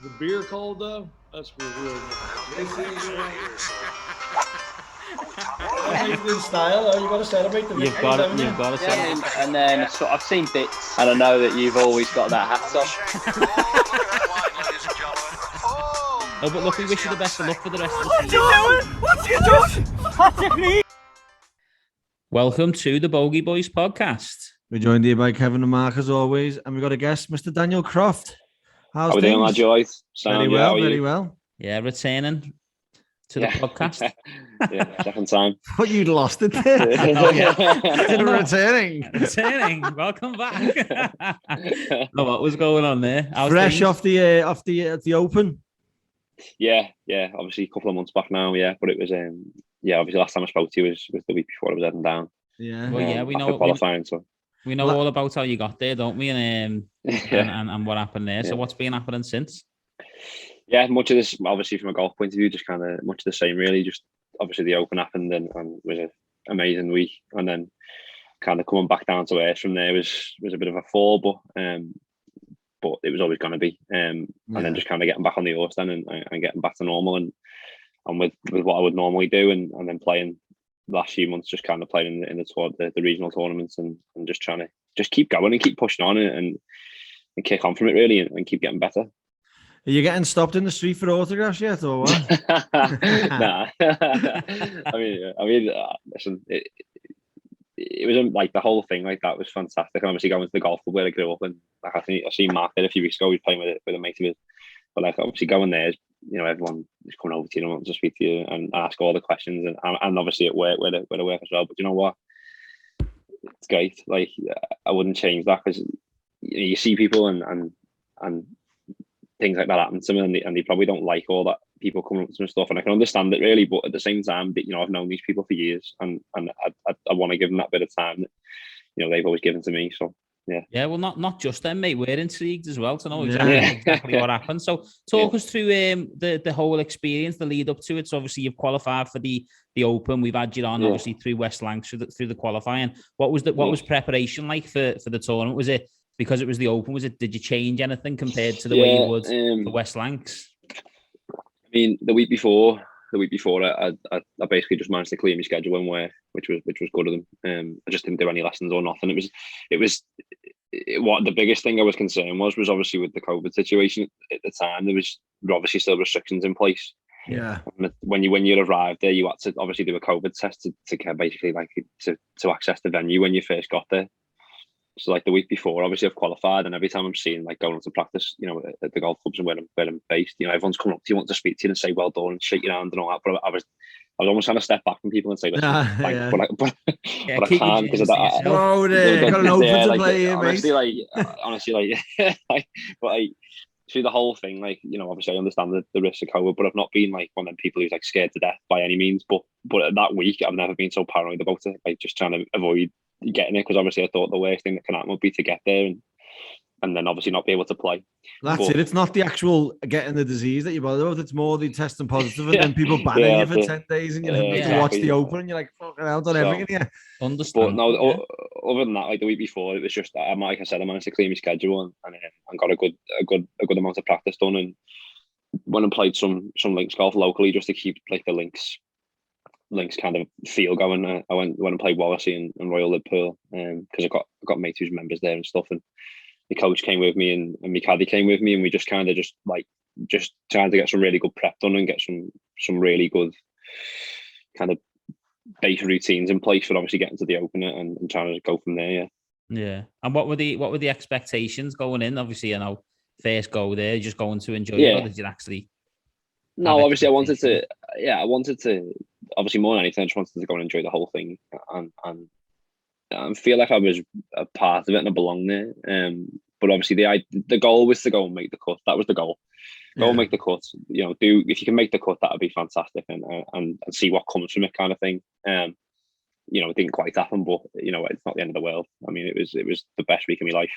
the beer cold though? That's real good. In style, though. You've got to celebrate the You've got to celebrate. Yeah, and then so I've seen bits, and I know that you've always got that hat on. Oh, but look, we wish you the best of luck for the rest of the season. What's he doing? Patrick Lee. Welcome to the Bogey Boys podcast. We're joined here by Kevin and Mark as always, and we've got a guest, Mr. Daniel Croft. How are we doing, my joys? Very well, very well. Yeah, returning to the podcast. Yeah, second time. But you'd lost it there. Returning. Welcome back. Oh, what was going on there? Fresh off the Open. Yeah. Obviously, a couple of months back now. Yeah, but it was obviously last time I spoke to you was the week before I was heading down. Yeah. Well, yeah, we know qualifying. So we know all about how you got there, don't we? And what happened there. So what's been happening since? Yeah, much of this, obviously, from a golf point of view, just kind of much of the same, really. Just obviously the Open happened and was an amazing week, and then kind of coming back down to earth from there was a bit of a fall, but it was always going to be. And then just kind of getting back on the horse then and getting back to normal and with what I would normally do, and then playing the last few months, just kind of playing in the regional tournaments and just trying to just keep going and keep pushing on and kick on from it, really, and keep getting better. Are you getting stopped in the street for autographs yet, or what? Nah. I mean, listen, it was like the whole thing like that was fantastic. And obviously going to the golf club where I grew up, and like I seen Mark there a few weeks ago. He was playing with a mate of his, but like obviously going there, everyone is coming over to you and wants to speak to you and ask all the questions, and obviously at work where I work as well. But you know what? It's great. Like I wouldn't change that, because you see people and things like that happen to them, and they probably don't like all that people coming up to them and stuff, and I can understand it, really, but at the same time, I've known these people for years, and I want to give them that bit of time that they've always given to me. So yeah, well, not just them, mate. We're intrigued as well to know exactly what happened. So talk us through the whole experience, the lead up to it. So obviously you've qualified for the Open. We've had you on obviously through West Lancs through the qualifying. What was preparation like for the tournament? Was it because it was the Open? Did you change anything compared to the way you would for West Lancs? I mean, the week before, I basically just managed to clear my schedule and which was good of them. I just didn't do any lessons or nothing. What the biggest thing I was concerned was obviously with the COVID situation at the time. There was obviously still restrictions in place. Yeah. When you arrived there, you had to obviously do a COVID test to get basically like to access the venue when you first got there. So like the week before, obviously I've qualified, and every time I'm seeing like going to practice, at the golf clubs and where I'm based, everyone's coming up to you, want to speak to you and say well done and shake your hand and all that. But I was almost trying to step back from people and say, listen, but I can't because of that. Oh, there, got an Open to play here, mate. Honestly, but through the whole thing, obviously I understand the risks of COVID, but I've not been like one of them people who's like scared to death by any means. But that week, I've never been so paranoid about it, like just trying to avoid getting it, because obviously I thought the worst thing that can happen would be to get there and then obviously not be able to play. That's it. It's not the actual getting the disease that you bother with. It's more the testing positive and then people banning you for 10 days and you have to watch the Open and you're like, fucking hell, done everything here. Understand. But no, other than that, like the week before, it was just like I said, I managed to clear my schedule and got a good amount of practice done. And when I played some links golf locally, just to keep like the links kind of feel going, I went and played Wallasey and Royal Liverpool because I got mates who's members there and stuff, and the coach came with me and my caddy came with me, and we just kind of just trying to get some really good prep done and get some really good kind of base routines in place for obviously getting to the Open and trying to go from there. Yeah. And what were the expectations going in? Obviously, first go there, just going to enjoy it, or did you actually? No, obviously I wanted to obviously more than anything, I just wanted to go and enjoy the whole thing and feel like I was a part of it and I belonged there. But obviously the goal was to go and make the cut. That was the goal. Go and make the cut. If you can make the cut, that would be fantastic, and see what comes from it, kind of thing. It didn't quite happen, but it's not the end of the world. I mean, it was the best week of my life.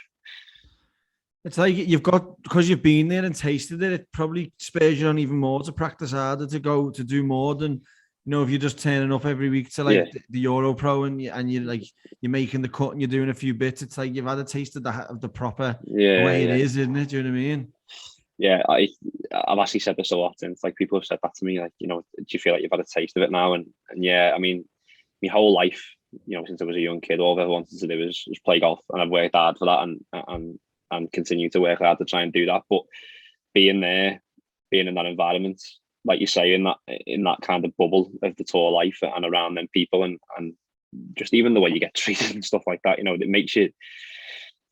It's like because you've been there and tasted it, it probably spurs you on even more to practice harder, to go to do more than, if you're just turning up every week to the EuroPro and you're making the cut and you're doing a few bits. It's like you've had a taste of the proper way it is, isn't it? Do you know what I mean? yeah, I've actually said this a lot, and it's like people have said that to me, like, do you feel like you've had a taste of it now? And yeah, I mean, my whole life, since I was a young kid, all I ever wanted to do was play golf, and I've worked hard for that, and continue to work hard to try and do that. But being in that environment, like you say, in that kind of bubble of the tour life and around them people, and just even the way you get treated and stuff like that, it makes you,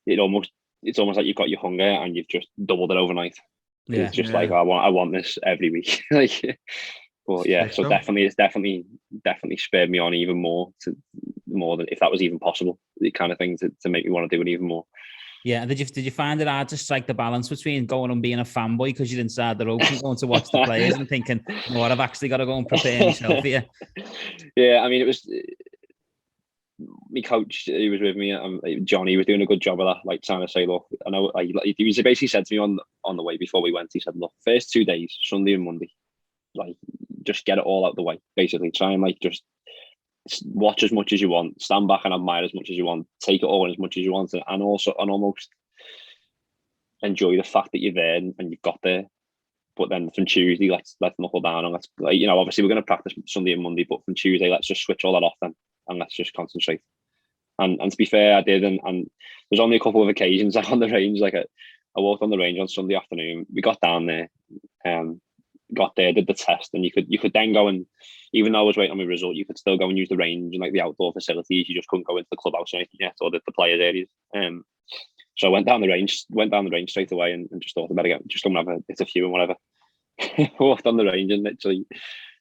it's almost like you've got your hunger and you've just doubled it overnight. Yeah, it's just like, I want this every week. Like, but yeah, so it's definitely spurred me on even more than if that was even possible, the kind of thing to make me want to do it even more. Yeah, and did you find it hard to strike the balance between going and being a fanboy because you're inside the ropes and going to watch the players and thinking, what, I've actually got to go and prepare myself here? Yeah, I mean, it was my coach who was with me, Johnny, was doing a good job of that, like trying to say, look, I know, he basically said to me on the way before we went, he said, look, first 2 days, Sunday and Monday, like, just get it all out the way, basically. Try and like just watch as much as you want, stand back and admire as much as you want, take it all in as much as you want, and almost enjoy the fact that you're there and you've got there. But then from Tuesday, let's knuckle down, and let's, like, obviously we're going to practice Sunday and Monday, but from Tuesday, let's just switch all that off then, and let's just concentrate. And to be fair, I did, and there's only a couple of occasions on the range. Like, I walked on the range on Sunday afternoon. We got down there, got there, did the test, and you could then go, and even though I was waiting on my result, you could still go and use the range and like the outdoor facilities. You just couldn't go into the clubhouse or anything yet, or the players areas. So I went down the range straight away, and just thought about it, just come and have a few and whatever. Walked on the range, and literally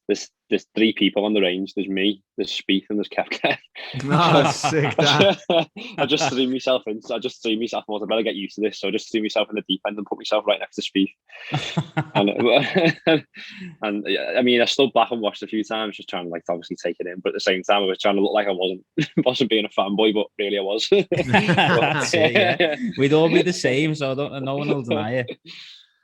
there's 3 people on the range. There's me, there's Spieth, and there's Koepka. That's sick. I just threw myself in. So I just threw myself. I better get used to this. So I just threw myself in the deep end and put myself right next to Spieth. and I mean, I stood back and watched a few times, just trying to, like, obviously take it in. But at the same time, I was trying to look like I wasn't being a fanboy, but really I was. Yeah. We'd all be the same, so no one will deny it.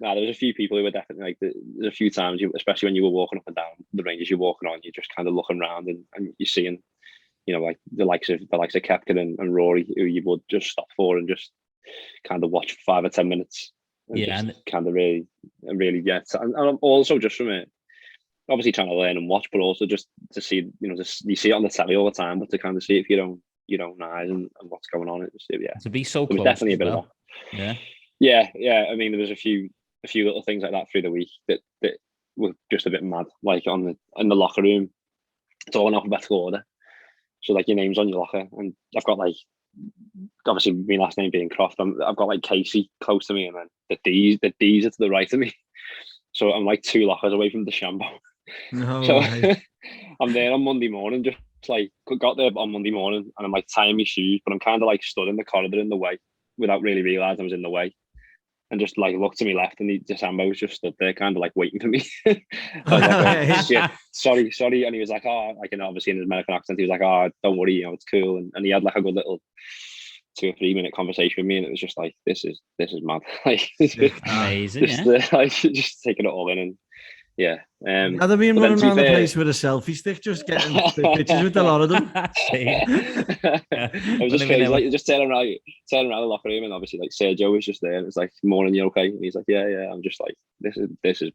There was a few people who were definitely like, there's a few times, especially when you were walking up and down the ranges you're walking on, you're just kind of looking around and you're seeing, like the likes of Koepka and Rory, who you would just stop for and just kind of watch for 5 or 10 minutes. And kind of really, yeah. And also just from it, obviously trying to learn and watch, but also just to see, you see it on the telly all the time, but to kind of see it for your own eyes and what's going on. To be so close. It was definitely a bit of that. Yeah. I mean, there was a few little things like that through the week that were just a bit mad. Like in the locker room, it's all in alphabetical order. So like your name's on your locker, and I've got, like, obviously my last name being Croft, I've got like Casey close to me, and then the D's are to the right of me. So I'm like 2 lockers away from the Shambo. So I'm there on Monday morning, just like got there on Monday morning, and I'm like tying my shoes, but I'm kind of like stood in the corridor in the way without really realising I was in the way. And just like looked to me left, and the Sambo was just stood there, kind of like waiting for me. I was like, oh, shit, sorry. And he was like, oh, like, obviously in his American accent, he was like, oh, don't worry, it's cool. And he had like a good little 2 or 3 minute conversation with me, and it was just like, this is mad. Like, amazing. Just taking it all in, and yeah. Have they been running around the place with a selfie stick, just getting pictures with a lot of them? I was just crazy, like, just turning around the locker room, and obviously like Sergio was just there, and it's like, morning, you okay? And he's like, yeah. I'm just like, this is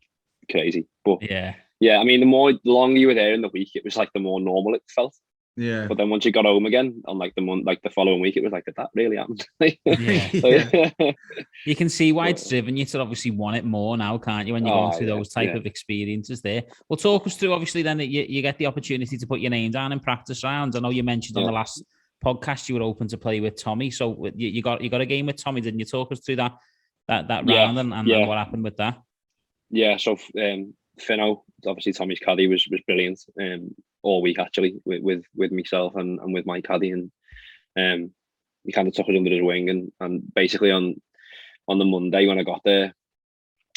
crazy. But yeah. I mean, the longer you were there in the week, it was like the more normal it felt. Yeah. But then once you got home again on like the following week, it was like, that really happened. You can see why it's driven you to obviously want it more now, can't you? When you're going through those type of experiences there. Well, talk us through, obviously, then that you get the opportunity to put your name down in practice rounds. I know you mentioned on the last podcast you were open to play with Tommy. So you got a game with Tommy, didn't you? Talk us through that round and what happened with that. Yeah. So Finno, obviously Tommy's caddy, was brilliant all week actually with myself and with my caddy, and he kind of took us under his wing, and basically on the Monday when I got there,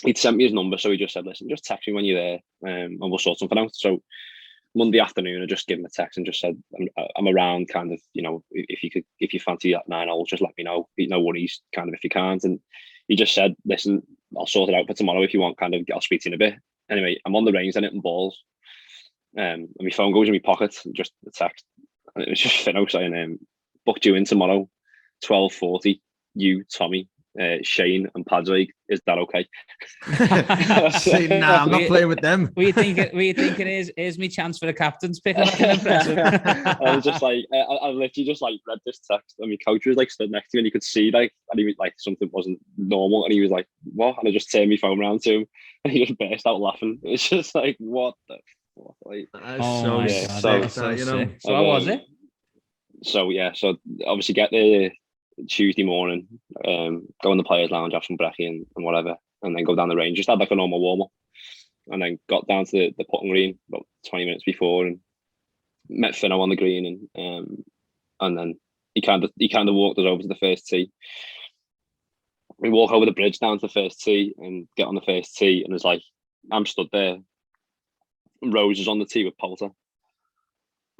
he'd sent me his number, so he just said, listen, just text me when you're there, and we'll sort something out. So Monday afternoon I just gave him a text and just said, I'm around, kind of, if you fancy that 9 holes, just let me know, no worries, kind of, if you can't. And he just said, listen, I'll sort it out for tomorrow if you want, kind of, I'll speak to you in a bit. Anyway, I'm on the range and hitting balls, and my phone goes in my pocket, just a text, and it was just Finno saying, booked you in tomorrow, 12:40, you, Tommy, Shane and Padraig, is that okay? Say, nah, I'm not playing with them. What you think is my chance for the captain's pick? Impressive. I was just like, I literally just like read this text, and my coach was like stood next to me, and you could see like, and he was like, something wasn't normal, and he was like, what? And I just turned my phone around to him, and he just burst out laughing. It's just like, what the fuck? Like, oh my God, so you know. So how was it? So obviously get there Tuesday morning, go in the players' lounge, have some brekkie and whatever, and then go down the range. Just had like a normal warm up, and then got down to the putting green about 20 minutes before, and met Finno on the green, and then he kind of walked us over to the first tee. We walk over the bridge down to the first tee and get on the first tee, and it's like I'm stood there. Rose is on the tee with Poulter.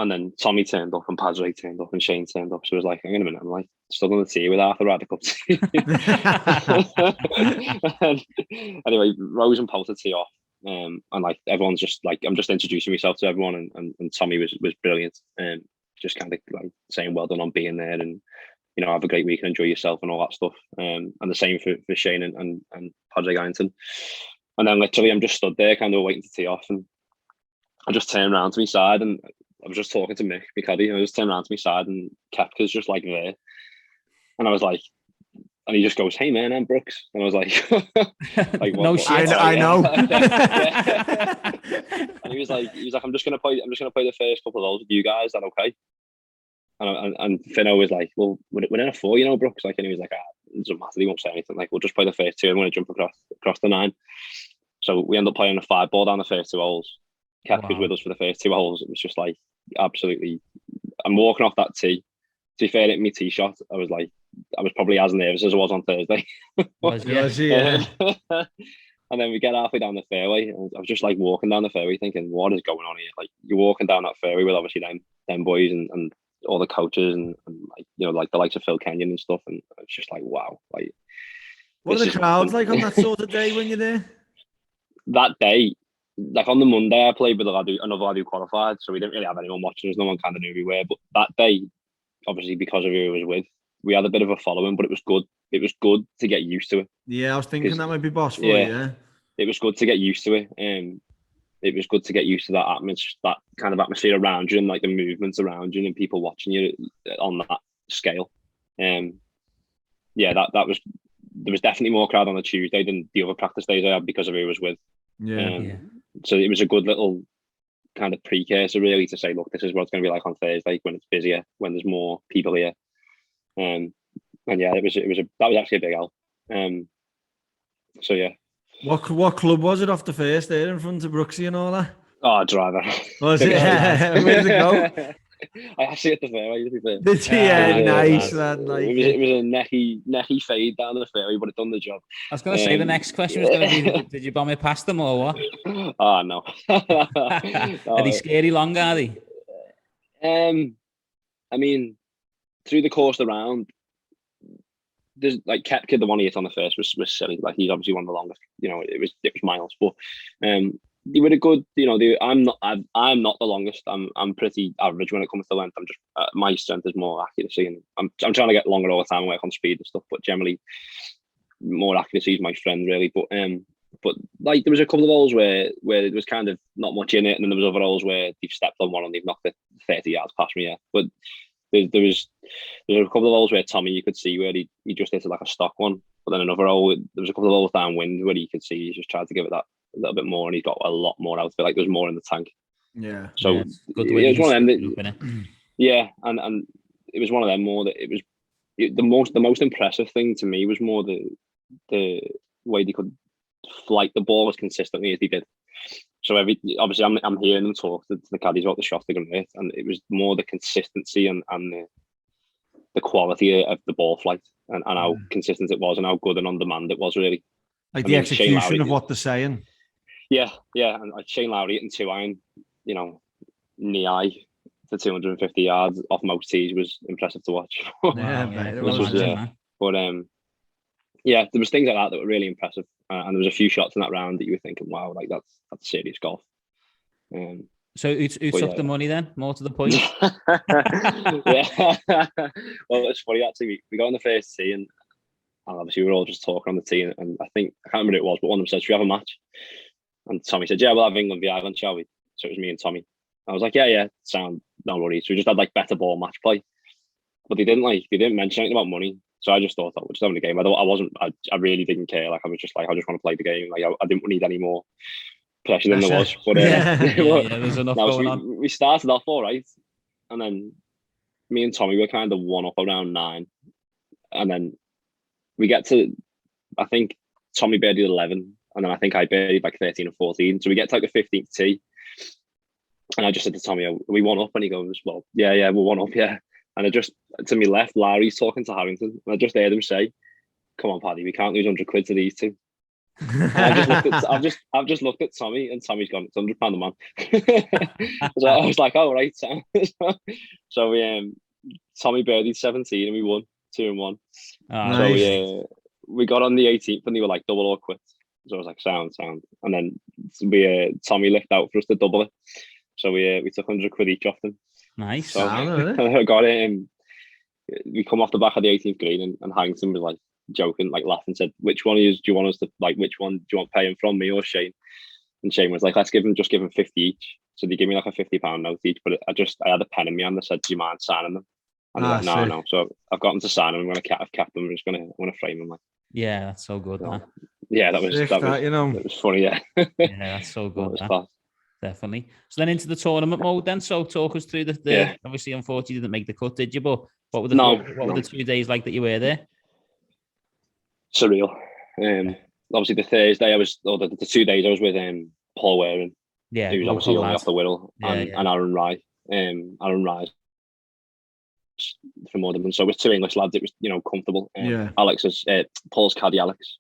And then Tommy turned up and Padraig turned up and Shane turned up. So it was like, hang on a minute, I'm like stood on the tee with Arthur Ryder Cup tee. Anyway, Rose and Poulter tee off. And like everyone's just like, I'm just introducing myself to everyone, and Tommy was brilliant. And just kind of like saying well done on being there, and you know, have a great week and enjoy yourself and all that stuff. And the same for Shane and Padraig Harrington. And then literally I'm just stood there kind of waiting to tee off, and I just turned around to my side, and I was just talking to Mick, my caddy, and I just turned around to my side, and Kepka's just like there. And I was like, and he just goes, hey man, I'm Brooks. And I was like, like no what? shit. I know. And he was like, I'm just gonna play the first couple of those with you guys, is that okay? And Finno was like, well, we're in a 4, you know, Brooks. Like, and he was like, it doesn't matter, he won't say anything. Like, we'll just play the first 2. I'm gonna jump across the 9. So we end up playing a 5 ball down the first 2 holes. Kepka was with us for the first 2 holes. It was just like absolutely. I'm walking off that tee. To be fair, at my tee shot, I was probably as nervous as I was on Thursday. Yeah. And then we get halfway down the fairway, and I was just like walking down the fairway, thinking, "What is going on here?" Like you're walking down that fairway with obviously them boys and all the coaches and like you know like the likes of Phil Kenyon and stuff, and it's just like wow, like. What are the crowds like on that sort of day when you're there? That day. Like on the Monday, I played with another lad who qualified, so we didn't really have anyone watching us. No one kind of knew who we were. But that day, obviously because of who I was with, we had a bit of a following, but it was good. It was good to get used to it. Yeah, I was thinking that might be boss for you. Yeah, it was good to get used to it. It was good to get used to that atmosphere, that kind of atmosphere around you, and like the movements around you, and people watching you on that scale. Yeah, that was. There was definitely more crowd on the Tuesday than the other practice days I had because of who I was with. Yeah. So it was a good little kind of precursor, really, to say, look, this is what it's going to be like on Thursday when it's busier, when there's more people here. And yeah, that was actually a big help. So yeah. What club was it off the first there in front of Brooksy and all that? Oh, driver. Was it? Where'd it go? I actually hit the fairway. Did you? Yeah, nice, man. Like it was a necky fade down the fairway, but it done the job. I was going to say the next question was going to be, did you bomb it past them or what? Oh no. Are they scary long, are they? I mean, through the course of the round, there's like Kepka, the one he hit on the first was silly. Like he's obviously one of the longest. You know, it was miles, but they were a good. You know, I'm not the longest. I'm pretty average when it comes to length. I'm just my strength is more accuracy, and I'm trying to get longer all the time and work on speed and stuff. But generally, more accuracy is my friend, really. But like there was a couple of holes where it was kind of not much in it, and then there was other holes where they've stepped on one and they've knocked it 30 yards past me. Yeah, but there was a couple of holes where Tommy, you could see where he just hit it like a stock one, but then another hole, there was a couple of holes downwind where you could see he just tried to give it that a little bit more, and he got a lot more out of it. Like there was more in the tank. Yeah. So yeah, good it was one of them. Yeah, and it was one of them more that it was the most impressive thing to me was more the way they could flight the ball as consistently as they did. So obviously I'm hearing them talk to the caddies about the shots they're going to hit, and it was more the consistency and the quality of the ball flight and how consistent it was and how good and on demand it was, really. Like the execution of what they're saying. Yeah, and like Shane Lowry hitting 2-iron, you know, knee high for 250 yards off most tees was impressive to watch. Yeah, there was things like that were really impressive, and there was a few shots in that round that you were thinking, wow, like that's serious golf. So who took the money then? More to the point. Yeah. Well, it's funny actually. We got on the first tee, and And obviously we were all just talking on the tee, and I can't remember who it was, but one of them said, "Should we have a match?" And Tommy said, "Yeah, we'll have England v Ireland, shall we?" So it was me and Tommy. I was like, "Yeah, sound, no worries." So we just had like better ball match play, but they didn't mention anything about money. So I just thought, we're just having a game. I really didn't care. Like I was just like, I just want to play the game. Like I didn't need any more pressure than there was. But there's enough going on. We started off all right, and then me and Tommy were kind of one up around 9, and then we get to, I think Tommy birdied 11, and then I think I birdied like 13 or 14. So we get to like the 15th tee, and I just said to Tommy, "Are we one up?" And he goes, "Well, yeah, we're one up, yeah." And I just, to my left, Larry's talking to Harrington, and I just heard him say, "Come on, Paddy, we can't lose 100 quid to these two." I've just looked at Tommy, and Tommy's gone, "It's £100 a man." So I was like, "Oh right." So we Tommy birdied 17, and we won 2-1. Nice. So we got on the 18th, and they were like double or quit. So I was like, sound. And then Tommy licked out for us to double it. So we took 100 quid each off them. Nice. So I got it, and we come off the back of the 18th green, and Harrington was like joking, like laughing, said, "Which one do you want us to, like, which one do you want paying from, me or Shane?" And Shane was like, "Let's give him 50 each." So they give me like a £50 note each, but I had a pen in my hand that said, "Do you mind signing them?" And I was like, no. So I've got them to sign them. I've kept them. I'm going to frame them. Like, yeah, that's so good. So, yeah, that was it was funny. Yeah, yeah, that's so good. Definitely. So then into the tournament mode. Then, so talk us through the obviously, unfortunately, you didn't make the cut, did you? But what were the 2 days like that you were there? Surreal. Obviously the Thursday the 2 days I was with Paul Waring, who was obviously only off the Whittle, and Aaron Rye. Aaron Rye from Mudderman. So with 2 English lads, it was comfortable. Alex is Paul's caddy, Alex.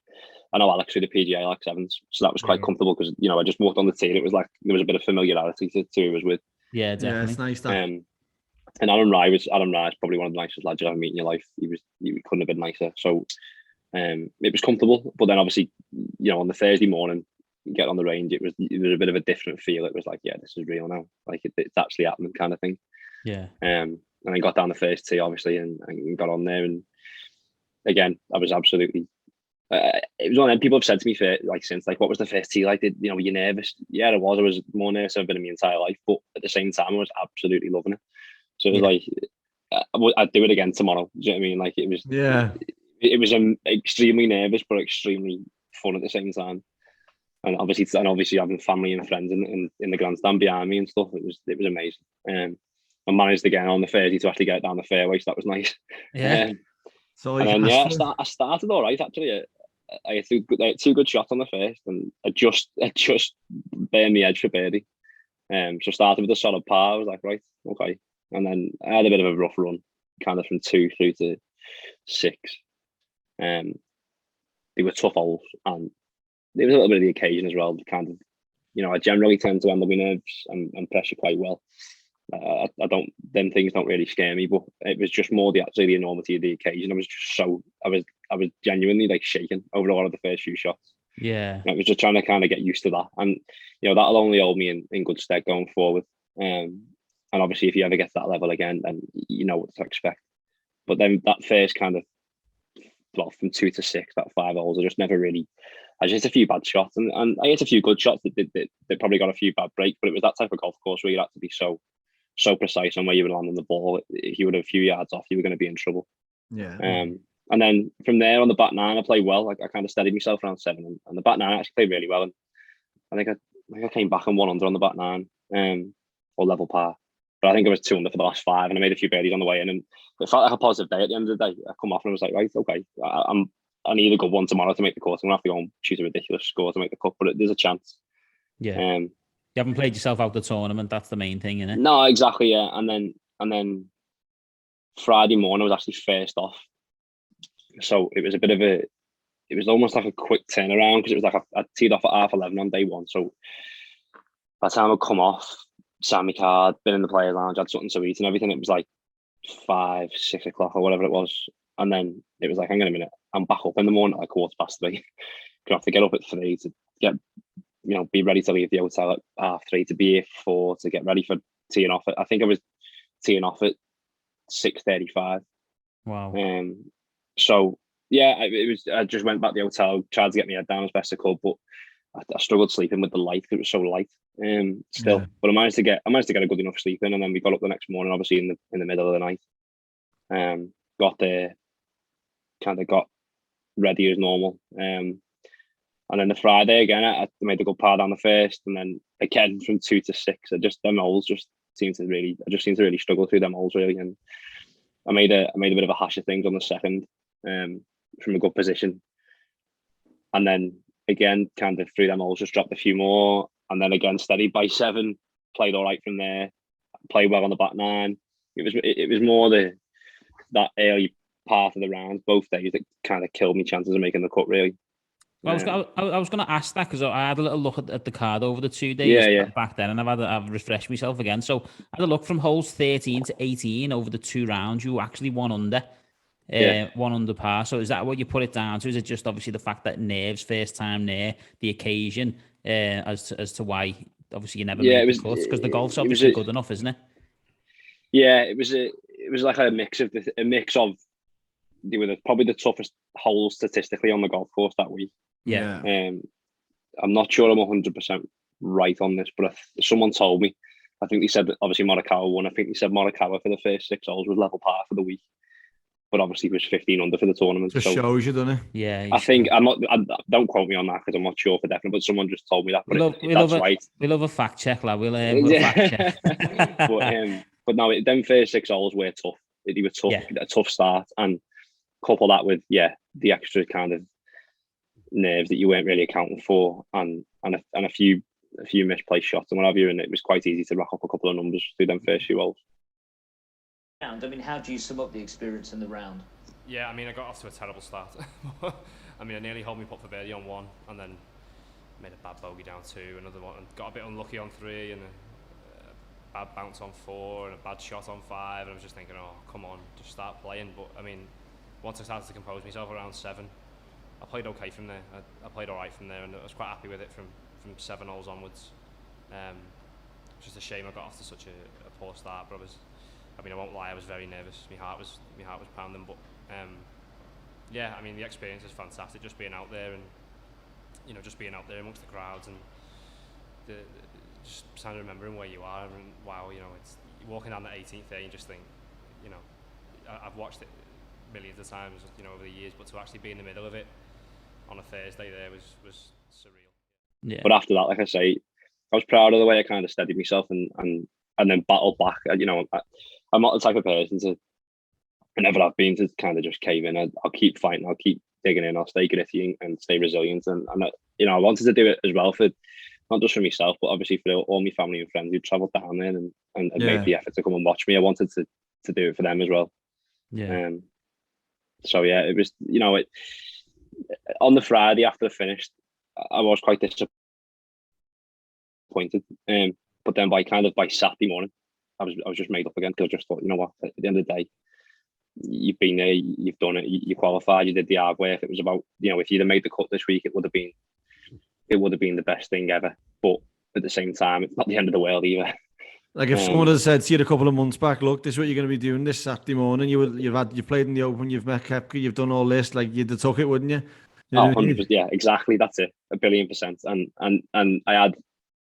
I know Alex through the PGA, Alex Evans, so that was quite comfortable because I just walked on the tee. And it was like there was a bit of familiarity to who he was with. Yeah, definitely. Yeah, it's nice. That. And Aaron Rye is probably one of the nicest lads you've ever met in your life. He couldn't have been nicer. So it was comfortable. But then obviously, on the Thursday morning, get on the range, it was a bit of a different feel. It was like, yeah, this is real now. Like it's actually happening, kind of thing. Yeah. And I got down the first tee, obviously, and got on there. And again, I was absolutely. It was one of them. People have said to me since, what was the first tee like? Were you nervous? Yeah, it was. I was more nervous than I've been in my entire life, but at the same time, I was absolutely loving it. So it was I'd do it again tomorrow. Do you know what I mean? Like it was. Yeah. It was extremely nervous, but extremely fun at the same time. And obviously having family and friends in the grandstand behind me and stuff, it was amazing. I managed again on the Thursday to actually get down the fairway, so that was nice. Yeah. So and then I started all right actually. I had 2 good shots on the first, and I just burned the edge for birdie. So started with a solid par. I was like, right, okay. And then I had a bit of a rough run, kind of from 2 through to 6. They were tough holes, and there was a little bit of the occasion as well. Kind of, I generally tend to handle my nerves and pressure quite well. Them things don't really scare me, but it was just more the enormity of the occasion. I was genuinely like shaking over a lot of the first few shots. Yeah. And I was just trying to kind of get used to that. And, that'll only hold me in good stead going forward. And obviously if you ever get to that level again, then you know what to expect. But then that first kind of, from 2 to 6, that 5 holes, I just hit a few bad shots, and I hit a few good shots that probably got a few bad breaks, but it was that type of golf course where you had to be so precise on where you were landing the ball. If you were a few yards off, you were going to be in trouble. Yeah. And then from there on the back 9, I played well. Like I kind of steadied myself around 7, and the back 9 I actually played really well. And I think I came back and 1 under on the back 9, or level par. But I think I was 2 under for the last 5, and I made a few birdies on the way in, and it felt like a positive day at the end of the day. I come off and I was like, right, okay, I need a good one tomorrow to make the cut. I'm gonna have to go and shoot a ridiculous score to make the cut, but there's a chance. Yeah. You haven't played yourself out the tournament. That's the main thing, isn't it? No, exactly. Yeah, and then Friday morning I was actually first off, so it was it was almost like a quick turnaround because it was like I teed off at 11:30 on day 1. So by the time I'd come off, signed my card, been in the players' lounge, had something to eat and everything, it was like 5, 6 o'clock or whatever it was, and then it was like, hang on a minute, I'm back up in the morning at like 3:15. Gonna have to get up at 3 to get. Be ready to leave the hotel at 3:30 to be here 4 to get ready for teeing off. I think I was teeing off at 6:35. Wow. So Yeah, it was. I just went back to the hotel, tried to get my head down as best I could, but I struggled sleeping with the light because it was so light. Still, but I managed to get a good enough sleep in, and then we got up the next morning, obviously in the middle of the night. Got there, kind of got ready as normal. And then the Friday again, I made a good par down the first, and then again from 2 to 6. Them holes just seemed to really struggle through them holes really, and I made a bit of a hash of things on the second, from a good position, and then again kind of through them holes just dropped a few more, and then again steadied by 7, played all right from there, played well on the back 9. It was more that early part of the round both days that kind of killed me chances of making the cut really. Well, I was going to ask that because I had a little look at the card over the 2 days back then, and I've refreshed myself again. So I had a look from holes 13 to 18 over the 2 rounds. You actually one under par. So is that what you put it down to? Is it just obviously the fact that nerves, first time there, the occasion, as to why obviously you never made the cut? Because the golf's obviously good enough, isn't it? Yeah, it was like a mix of they were probably the toughest holes statistically on the golf course that week. Yeah. I'm not sure I'm 100% right on this, but someone told me. I think they said that obviously Morikawa won. I think they said Morikawa for the first 6 holes was level par for the week, but obviously it was 15 under for the tournament. Just shows you, doesn't it? Yeah. I think don't quote me on that because I'm not sure for definite, but someone just told me that. But right. We love a fact check, lad. We'll fact check. but no, them first 6 holes were tough. They were tough, a tough start, and couple that with the extra kind of nerves that you weren't really accounting for, and a few misplaced shots and what have you, and it was quite easy to rack up a couple of numbers through them first few holes. I mean, how do you sum up the experience in the round? Yeah, I mean, I got off to a terrible start. I mean, I nearly held me putt for birdie on 1, and then made a bad bogey down 2, another one, and got a bit unlucky on 3, and a bad bounce on 4, and a bad shot on 5, and I was just thinking, oh, come on, just start playing. But I mean, once I started to compose myself around 7, I played okay from there. I played all right from there, and I was quite happy with it from 7 holes onwards. It's just a shame I got off to such a poor start, but I won't lie, I was very nervous. My heart was pounding, but yeah, I mean, the experience is fantastic. Just being out there and just being out there amongst the crowds, and just kind of remembering where you are, and wow, it's walking down the 18th day and just think, I've watched it millions of times, over the years, but to actually be in the middle of it on a Thursday there was surreal. Yeah. But after that, like I say, I was proud of the way I kind of steadied myself and then battled back. I'm not the type of person to, I never have been, to kind of just cave in. I'll keep fighting, I'll keep digging in, I'll stay gritty and stay resilient. And I wanted to do it as well for, not just for myself, but obviously for all my family and friends who travelled down there and made the effort to come and watch me. I wanted to do it for them as well. Yeah. So yeah, it was, on the Friday after I finished, I was quite disappointed. But then by Saturday morning, I was just made up again, because I just thought, you know what, at the end of the day, you've been there, you've done it, you qualified, you did the hard work. It was about, if you'd have made the cut this week, it would have been the best thing ever. But at the same time, it's not the end of the world either. Like if someone had said to you a couple of months back, look, this is what you're going to be doing this Saturday morning, you've played in the Open, you've met Koepka, you've done all this, like you'd have took it, wouldn't you? You know 100%, yeah, exactly. That's it, 1,000,000,000%. And I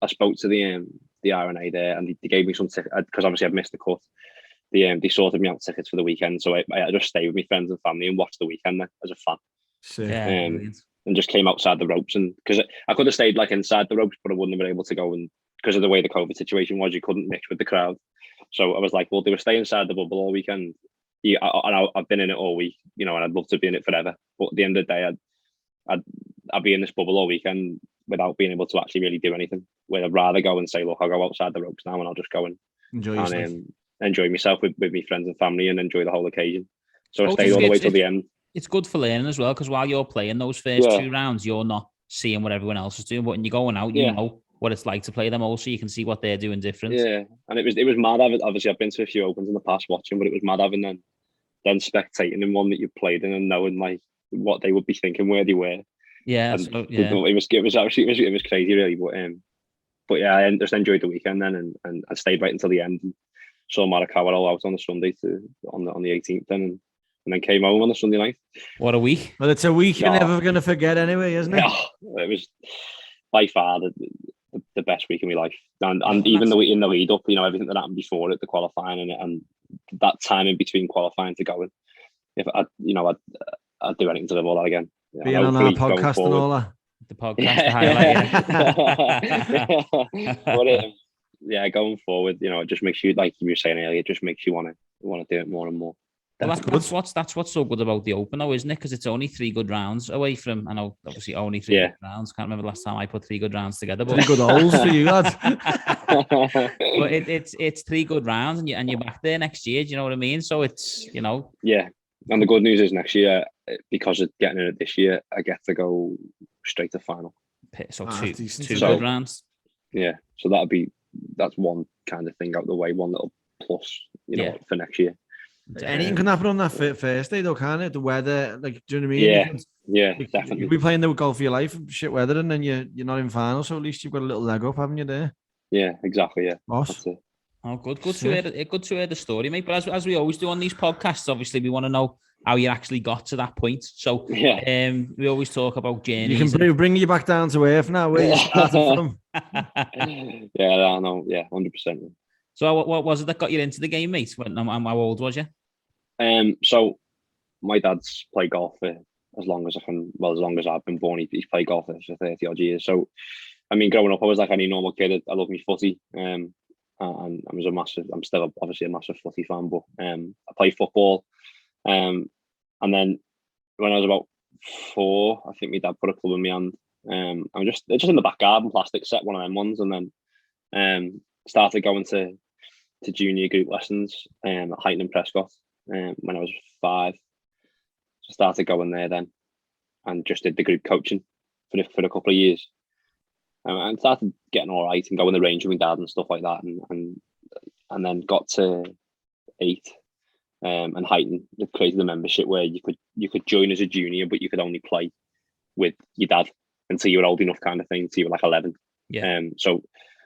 spoke to the RNA there, and they gave me some tickets because obviously I've missed the cut. They sorted me out tickets for the weekend, so I just stayed with my friends and family and watched the weekend there as a fan. And just came outside the ropes, and because I could have stayed like inside the ropes, but I wouldn't have been able to go, and because of the way the COVID situation was, you couldn't mix with the crowd. So I was like, well, they were staying inside the bubble all weekend. Yeah, I've been in it all week, and I'd love to be in it forever. But at the end of the day, I'd be in this bubble all weekend without being able to actually really do anything. Where I'd rather go and say, look, I'll go outside the ropes now, and I'll just go and enjoy myself with my friends and family and enjoy the whole occasion. So I stayed all the way till the end. It's good for learning as well, because while you're playing those first 2 rounds, you're not seeing what everyone else is doing. But when you're going out, you know what it's like to play them all, so you can see what they're doing different. Yeah, and it was mad. Obviously, I've been to a few Opens in the past watching, but it was mad having then spectating in one that you played in and knowing like what they would be thinking where they were. Yeah, it was crazy really, but yeah, I just enjoyed the weekend then, and I stayed right until the end. And saw Morikawa all out on the Sunday on the 18th then, and and then came home on the Sunday night. What a week. Well, it's a week you're Yeah. never going to forget anyway, isn't it? Yeah, it was by far the best week of my life, and and even that's- the week in the lead up, you know, everything that happened before it, the qualifying and that time in between qualifying to going. If I'd do anything to live all that again. Yeah, Being on our hopefully going podcast and forward- all that. The podcast, the highlight. But yeah, going forward, you know, it just makes you, like you were saying earlier, it just makes you want to do it more and more. Well, that's what's so good about the Open, though, isn't it? Because it's only 3 good rounds away from. I know, obviously, only 3 good rounds. Can't remember the last time I put 3 good rounds together. But 3 good holes for you, lads. but it's 3 good rounds, and you're back there next year. Do you know what I mean? So it's, you know. Yeah, and the good news is next year, because of getting in it this year, I get to go straight to final. So decent. two So- good rounds. Yeah, so that's one kind of thing out the way, one little plus, you know, Yeah. for next year. Anything can happen on that first day, though, can't it? The weather, like, do you know what I mean? Yeah, You could- yeah, you definitely. could be playing the golf for your life, shit weather, and then you're not in final, so at least you've got a little leg up, haven't you, there? Yeah, exactly. Yeah, Boss. that's it. Oh, good to hear the story, mate. But as we always do on these podcasts, obviously we want to know how you actually got to that point. So Yeah. we always talk about journeys. You can bring you back down to earth now, where you started from. Yeah, I know. Yeah, 100%. So what was it that got you into the game, mate? How old was you? So my dad's played golf for as long as I've been born. He's played golf for 30 odd years. So, I mean, growing up, I was like any normal kid. I loved me footy. And I'm still obviously a massive footy fan, but I played football. And then when I was about 4, I think my dad put a club in my hand. I'm just in the back garden, plastic set, one of them ones, and then started going to junior group lessons at Heighton and Prescott when I was 5. So started going there then, and just did the group coaching for a couple of years. And started getting all right and going the range with my dad and stuff like that, and then got to 8. And Heighton created a membership where you could join as a junior, but you could only play with your dad until you were old enough, kind of thing, until you were like 11. Yeah. So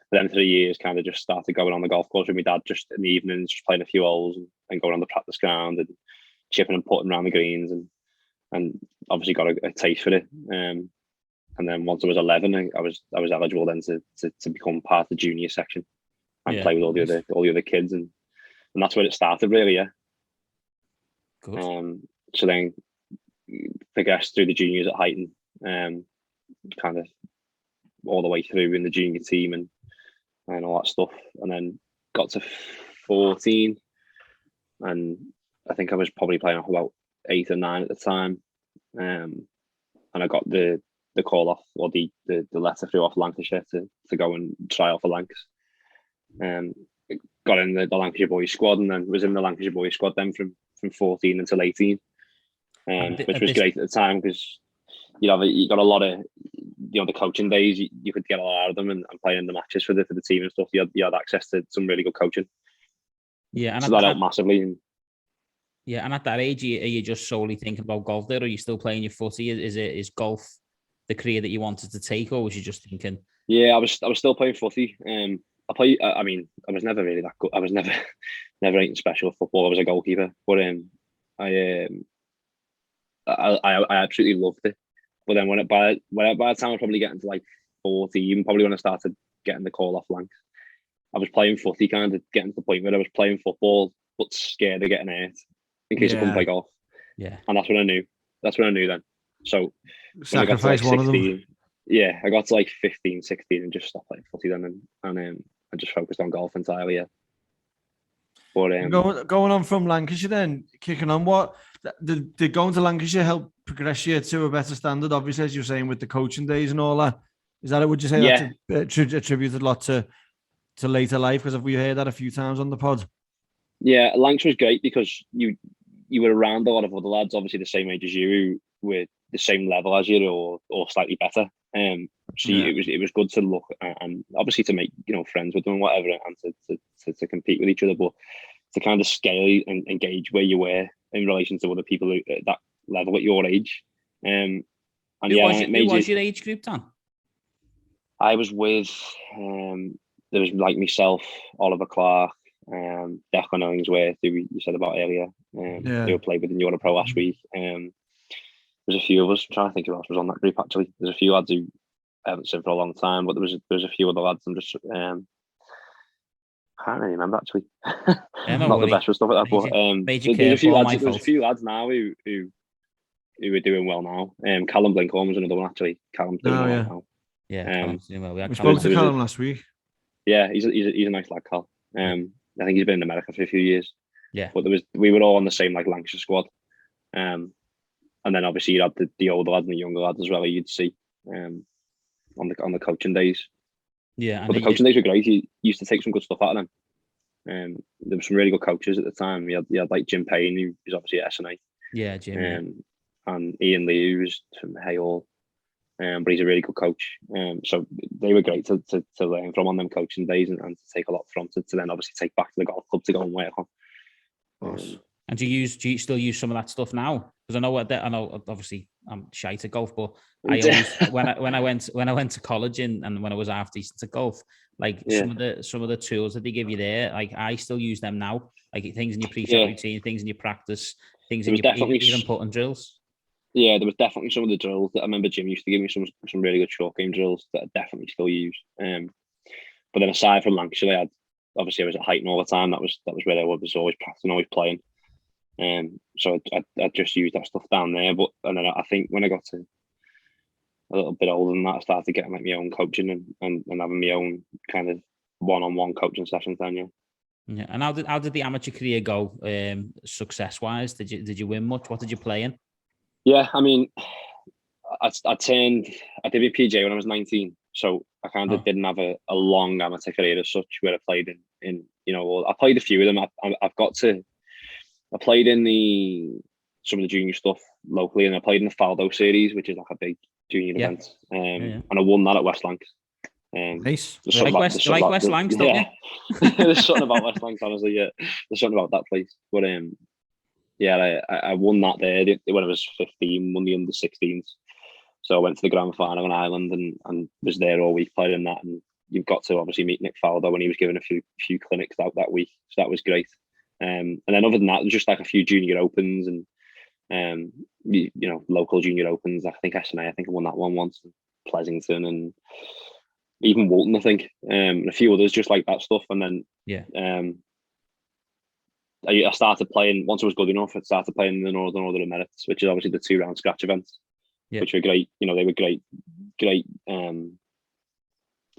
for them 3 years, kind of just started going on the golf course with my dad, just in the evenings, just playing a few holes and going on the practice ground and chipping and putting around the greens, and obviously got a taste for it. And then once I was 11, I was eligible then to become part of the junior section and play with all the other kids, and that's where it started, really. Yeah. Good. So then progressed through the juniors at Heighton, kind of all the way through in the junior team and all that stuff, and then got to 14, and I think I was probably playing off about 8 or 9 at the time, and I got the call off, or the letter through off Lancashire to go and try out for Lancs. Got in the Lancashire boys squad, and then was in the Lancashire boys squad then from 14 until 18, which was great at the time because you got a lot of the coaching days. You could get a lot out of them and playing in the matches for the team and stuff. You had access to some really good coaching. Yeah, and so that helped massively. Yeah, and at that age, are you just solely thinking about golf there, or are you still playing your footy? Is golf the career that you wanted to take, or was you just thinking? Yeah, I was still playing footy. I mean, I was never really that good. I was never anything special at football. I was a goalkeeper, but I absolutely loved it. But then by the time I probably getting to like 14, probably when I started getting the call off Lancs, I was playing footy, kind of getting to the point where I was playing football but scared of getting hurt in case I couldn't play golf. Yeah, and that's when I knew. That's when I knew then. So sacrifice one of them. Yeah, I got to like 15, 16 and just stopped playing footy then, and I just focused on golf entirely. Yeah. But going on from Lancashire then, kicking on, what did going to Lancashire help progress you to a better standard? Obviously, as you're saying, with the coaching days and all that, is that it? Would you say that's attributed a lot to later life? Because we heard that a few times on the pod. Yeah, Lancs was great because you were around a lot of other lads, obviously the same age as you, who were the same level as you or slightly better. So it was good to look and obviously to make friends with them and whatever, and to compete with each other, but to kind of scale and gauge where you were in relation to other people at that level at your age. Who was your age group, Dan? I was with there was like myself, Oliver Clark, Declan Illingsworth, who you said about earlier, who played with the EuroPro last week. There's a few of us. I'm trying to think who else was on that group. Actually, there's a few lads who I haven't seen for a long time, but there's a few other lads. I'm just can't really remember actually. Not the best with stuff like that, but there's a few lads now who are doing well now. Callum Blinkhorn was another one actually. Callum's doing well now. Yeah, we spoke to Callum last week. Yeah, he's a nice lad, Cal. I think he's been in America for a few years. Yeah, but we were all on the same like Lancashire squad. And then obviously you'd have the older lads and the younger lads as well. You'd see on the coaching days. Yeah, but the coaching days were great. You used to take some good stuff out of them. There were some really good coaches at the time. You had like Jim Payne, who was obviously at SNA. Yeah, Jim. And Ian Lee, who's from Hayall. But he's a really good coach. So they were great to learn from on them coaching days and to take a lot from to then obviously take back to the golf club to go and work on. And do you still use some of that stuff now? Because I know obviously I'm shite at golf, but I always, when I went to college and when I was half decent at golf, like some of the tools that they give you there, like I still use them now. Like things in your pre-shot routine, things in your practice, things in your even putting drills. Yeah, there was definitely some of the drills that I remember Jim used to give me some really good short game drills that I definitely still use. But then aside from Lancashire, I was at Heighton all the time. That was where I was always practicing, always playing. So I just used that stuff down there. But and then I think when I got to a little bit older than that, I started getting like my own coaching and having my own kind of one-on-one coaching sessions then, yeah. Yeah. And how did the amateur career go success-wise? Did you win much? What did you play in? Yeah, I mean, I did my PGA when I was 19, so I kind of didn't have a long amateur career as such where I played in I played a few of them. I played in some of the junior stuff locally, and I played in the Faldo series, which is like a big junior event, and I won that at West Lancs. Nice. West Lancs, don't you? There's something about West Lancs, honestly. Yeah, there's something about that place, but yeah, I won that there when I was 15, won the under 16s. So I went to the grand final on Ireland and was there all week playing that. And you've got to obviously meet Nick Faldo when he was giving a few clinics out that week. So that was great. And then other than that, there's just like a few junior opens and local junior opens. I think SNA, I won that one once. Pleasington and even Walton, I think, and a few others just like that stuff. And then I started playing, once I was good enough, I started playing in the Northern Order of Merit, which is obviously the 2-round scratch events, which were great. They were great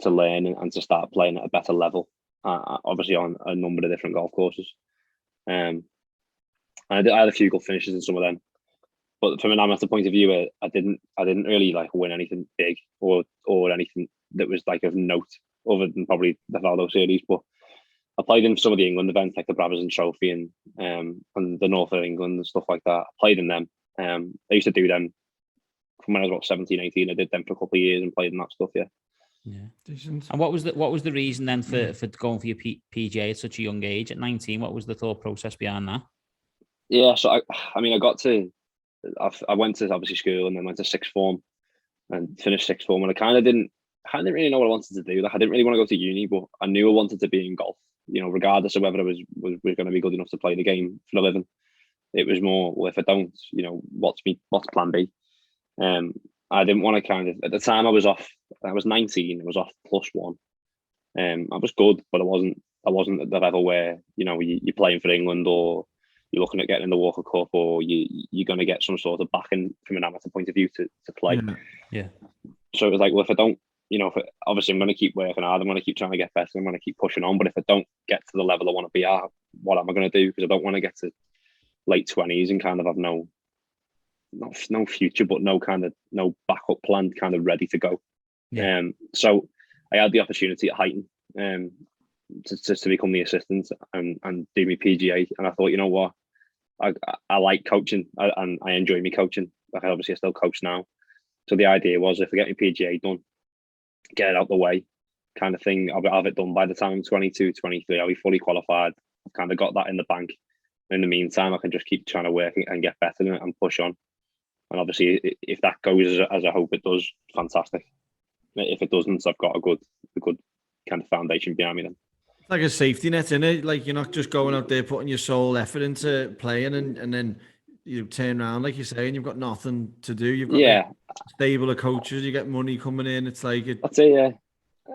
to learn and to start playing at a better level, obviously on a number of different golf courses. I had a few good finishes in some of them. But from an amateur point of view, I didn't really like win anything big or anything that was like of note other than probably the Faldo series. But I played in some of the England events like the Brabazon Trophy and the North of England and stuff like that. I played in them. I used to do them from when I was about 17, 18. I did them for a couple of years and played in that stuff, yeah. Yeah, decent. And what was the reason then for going for your PGA at such a young age at 19? What was the thought process behind that? Yeah, so I went to obviously school and then went to sixth form and finished sixth form, and I didn't really know what I wanted to do. Like I didn't really want to go to uni, but I knew I wanted to be in golf. Regardless of whether I was going to be good enough to play the game for a living. It was more, well, if I don't, what's plan B? I didn't want to at the time I was 19, I was off +1. I was good, but I wasn't at the level where, you're playing for England or you're looking at getting in the Walker Cup or you're going to get some sort of backing from an amateur point of view to play. Yeah. So it was like, well, if I don't, obviously I'm going to keep working hard. I'm going to keep trying to get better. I'm going to keep pushing on. But if I don't get to the level I want to be at, what am I going to do? Because I don't want to get to late 20s and kind of have no future, but no backup plan kind of ready to go. Yeah. So I had the opportunity at Heighton to become the assistant and do my PGA. And I thought, you know what? I like coaching and I enjoy me coaching. Like obviously I still coach now. So the idea was if I get my PGA done, get it out the way kind of thing. I'll have it done by the time I'm 22, 23. I'll be fully qualified. I've kind of got that in the bank. In the meantime, I can just keep trying to work and get better and push on. And obviously, if that goes as I hope it does, fantastic. If it doesn't, I've got a good kind of foundation behind me then. like a safety net, isn't it? Like you're not just going out there putting your sole effort into playing and then you turn around, like you say, and you've got nothing to do. You've got like, stable of coaches, you get money coming in. It's like that's it, yeah.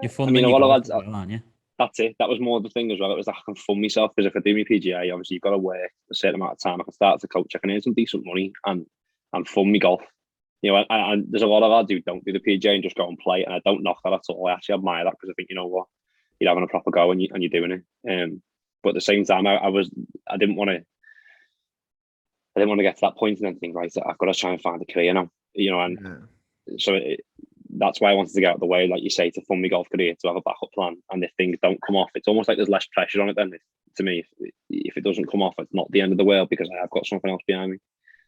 You're funding your golf as well, aren't you? That's it. That was more the thing as well. It was like I can fund myself because if I do my PGA, obviously you've got to work a certain amount of time. I can start as a coach. I can earn some decent money and fund me golf. You know, and there's a lot of lads who don't do the PGA and just go and play, and I don't knock that at all. I actually admire that because I think, you know what, you're having a proper go and you're doing it. But at the same time, I didn't want to get to that point and then think, right, I've got to try and find a career now. You know, and so that's why I wanted to get out of the way, like you say, to fund my golf career, to have a backup plan. And if things don't come off, it's almost like there's less pressure on it then. To me, if it doesn't come off, it's not the end of the world because I have got something else behind me.